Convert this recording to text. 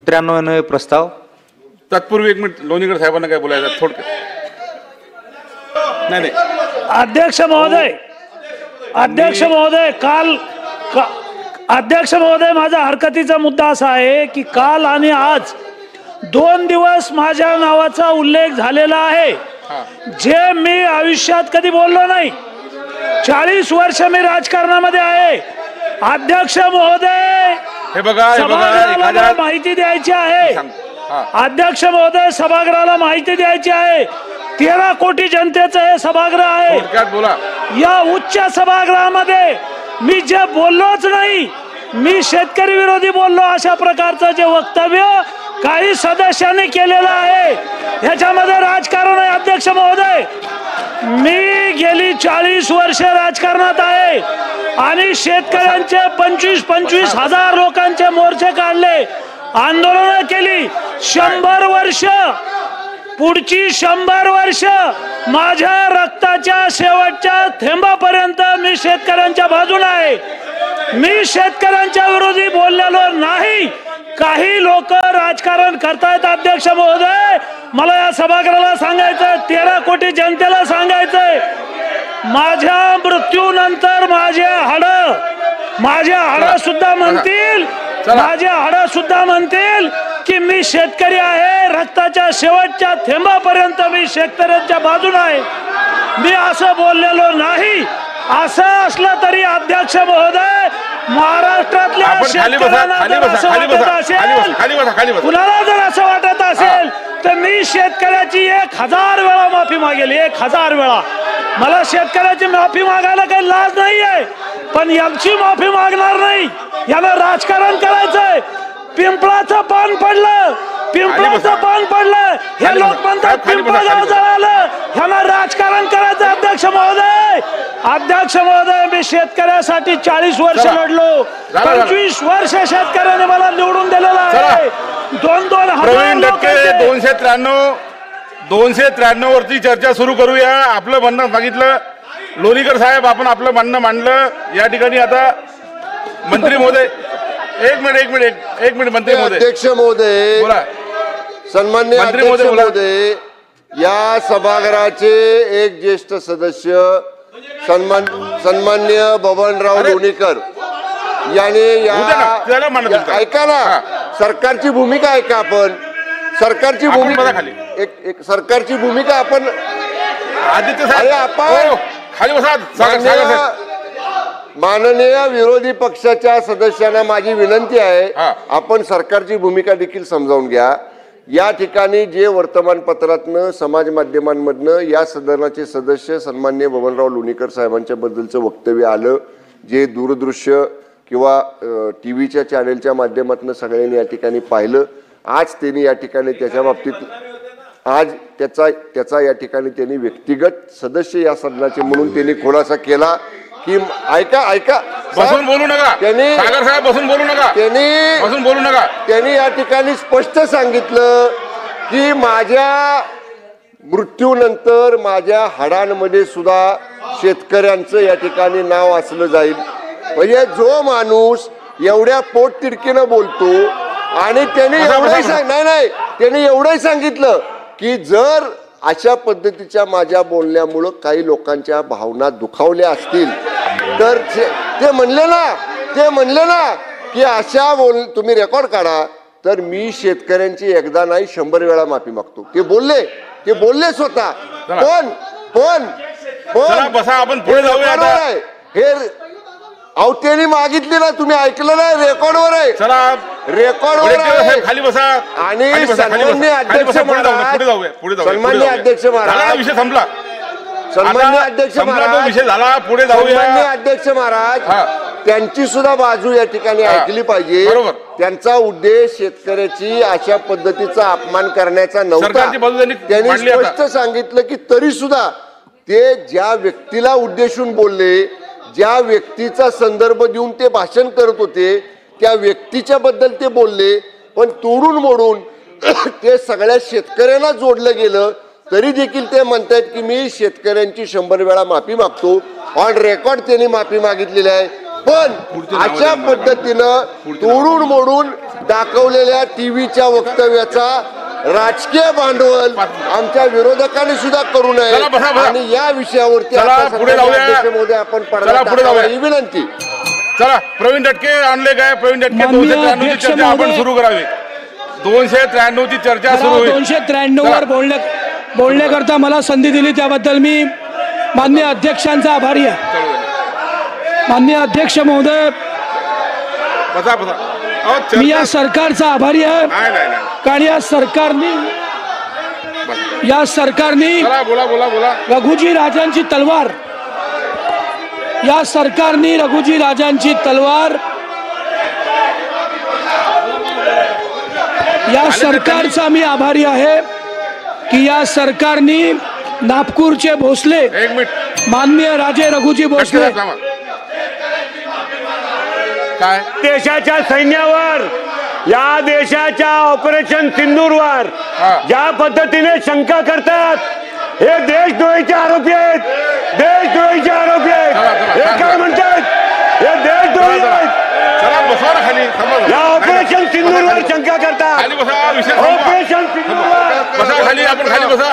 93 प्रस्ताव. तत्पूर्वी 1 मिनिट लोणीकर साहेबांना काय बोलायचं थोडक्यात. नाही अध्यक्ष महोदय अध्यक्ष महोदय माझा हरकतीचा मुद्दा असा आहे की काल आणि आज 2 दिवस माझ्या नावाचा उल्लेख झालेला आहे जे मी आयुष्यात कधी बोललो नाही. 40 वर्ष मी राजकारणामध्ये आहे. अध्यक्ष महोदय हे बघा सभागृहाला माहिती द्यायची आहे. अध्यक्ष महोदय सभागृहाला माहिती द्यायची आहे. 13 कोटी जनतेचं हे सभागृह आहे. बोला. या उच्च सभागृहामध्ये मी जे बोललोच नाही, मी शेतकरी विरोधी बोललो अशा प्रकारचं जे वक्तव्य काही सदस्यांनी केलेलं आहे ह्याच्यामध्ये राजकारण आहे. अध्यक्ष महोदय मी गेली 40 वर्ष राजकारणात आहे आणि शेतकऱ्यांचे 25 हजार लोकांचे मोर्चे काढले, आंदोलनं केली. 100 वर्ष पुढची 100 वर्ष माझ्या रक्ताच्या शेवटच्या थेंबापर्यंत मी शेतकऱ्यांच्या बाजूला आहे. मी शेतकऱ्यांच्या विरोधी बोललेलो नाही. काही लोक राजकारण करतायत. अध्यक्ष महोदय मला या सभागृहाला सांगायचंय, 13 कोटी जनतेला सांगायचंय, माझ्या मृत्यूनंतर माझे हाड सुद्धा म्हणतील की मी शेतकरी आहे. रक्ताच्या शेवटच्या थेंबापर्यंत मी शेतकऱ्यांच्या बाजूला आहे. मी असं बोललेलो नाही. असं असलं तरी अध्यक्ष महोदय महाराष्ट्रातल्या शेतकऱ्यांना जर असं वाटत असेल, कुणाला जर असं वाटत असेल तर मी शेतकऱ्याची 1000 वेळा माफी मागेल. 1000 वेळा. मला शेतकऱ्याची माफी मागायला काही लाज नाहीये, पण यांची माफी मागणार नाही. याला राजकारण करायचंय. पिंपळाचं पान पडलं हे लोक म्हणतात पिंपळगाव जळालं. ह्याला राजकारण करायचं. अध्यक्ष महोदय मी शेतकऱ्यासाठी 40 वर्ष लढलो. 25 वर्ष शेतकऱ्याने मला निवडून दिलेलं आहे. 293 वरती चर्चा सुरू करूया. आपलं म्हणणं सांगितलं लोणीकर साहेब, आपण आपलं म्हणणं मांडलं. या ठिकाणी आता मंत्री महोदय एक मिनिट मंत्री महोदय. अध्यक्ष महोदय बोला. सन्मान्य अध्यक्ष महोदय, या सभागृहाचे एक ज्येष्ठ सदस्य सन्मान्य बबनराव लोणीकर याने ऐका ना, सरकारची भूमिका ऐका. आपण सरकारची भूमिका आपण माननीय विरोधी पक्षाच्या सदस्यांना माझी विनंती आहे, आपण सरकारची भूमिका देखील समजावून घ्या. या ठिकाणी जे वर्तमानपत्रातनं समाज माध्यमांमधनं या सदनाचे सदस्य सन्मान्य बबनराव लोणीकर साहेबांच्या बद्दलचं वक्तव्य आलं, जे दूरदृश्य किंवा टीव्हीच्या चॅनेलच्या माध्यमातून सगळ्यांनी या ठिकाणी पाहिलं. आज त्यांनी या ठिकाणी त्याच्या बाबतीत आज त्याचा या ठिकाणी त्यांनी व्यक्तिगत सदस्य या सदनाचे म्हणून त्यांनी खुलासा केला की ऐका बसून बोलू नका. सागर साहेब बसून बोलू नका. त्यांनी या ठिकाणी स्पष्ट सांगितलं की माझ्या मृत्यूनंतर माझ्या हाडांमध्ये सुद्धा शेतकऱ्यांचं या ठिकाणी नाव असलं जाईल. म्हणजे जो माणूस एवढ्या पोटतिडकीनं बोलतो आणि त्यांनी एवढंही सांगितलं की जर अशा पद्धतीच्या माझ्या बोलण्यामुळं काही लोकांच्या भावना दुखावल्या असतील तर ते म्हणले ना की अशा तुम्ही रेकॉर्ड काढा तर मी शेतकऱ्यांची एकदा नाही 100 वेळा माफी मागतो. ते बोलले स्वतः. पण आपण पुढे जाऊया. हे त्यांनी मागितली ना, तुम्ही ऐकलं ना, रेकॉर्डवर आहे. रेकॉर्डवर आहे. खाली बसा. आणि सन्मान्य अध्यक्ष महाराज विषय संपला. सन्मान्य अध्यक्ष महाराज त्यांची सुद्धा बाजू या ठिकाणी ऐकली पाहिजे. त्यांचा उद्देश शेतकऱ्याची अशा पद्धतीचा अपमान करण्याचा नव्हता. त्यांनी स्पष्ट सांगितलं की तरी सुद्धा ते ज्या व्यक्तीला उद्देशून बोलले, ज्या व्यक्तीचा संदर्भ देऊन ते भाषण करत होते, त्या व्यक्तीच्या बद्दल ते बोलले, पण तोडून मोडून ते सगळ्या शेतकऱ्यांना जोडलं गेलं. तरी देखील ते म्हणतात की मी शेतकऱ्यांची 100 वेळा माफी मागतो. ऑन रेकॉर्ड त्यांनी माफी मागितलेली आहे. पण अशा पद्धतीनं तोडून मोडून दाखवलेल्या टीव्हीच्या वक्तव्याचा राजकीय भांडवल आमच्या विरोधकांनी सुद्धा करू नये चला, बसा, बसा. आणि या विषयावरती चला, आता पुढे सन्माननीय जाऊया. अध्यक्ष महोदय आपण चला, पडदा पुढे टाकावा जाऊया. ही विनंती. चला प्रवीण दटके आणले काय प्रवीण दटके माननीय 293 ची अध्यक्ष चर्चा आपण महोदय. सुरू करावी 293 ची चर्चा सुरू होईल 293 वर बोलण्याकरता मला संधी दिली त्याबद्दल मी माननीय अध्यक्षांचा आभारी आहे. माननीय अध्यक्ष महोदय, बसा बसा अहो, चर्चा- मी या सरकारचा आभारी आहे. नाही नाही नाही कारण या सरकारने चला बोला बोला बोला रघुजी राजांची तलवार या सरकारने रघुजी राजांची तलवार या सरकारचा मी आभारी आहे की या सरकारने नागपूरचे भोसले एक मिनिट माननीय राजे रघुजी भोसले दटके साहेब, थांबा. काय देशाच्या सैन्यावर या देशाच्या ऑपरेशन सिंदूरवर हा. ज्या पद्धतीने शंका करतात हे देशद्रोहीचे आरोपी आहेत. देशद्रोहीचे आरोपी आहेत. चला, चला, हे चला. काय म्हणतात हे देशद्रोही चला, आहेत. चला बसा ना खाली थांबा, थांबा. या ऑपरेशन सिंदूरवर शंका खाली करतात. बसा विषय संपवा. ऑपरेशन सिंदूरवर बसा खाली आपण खाली बसा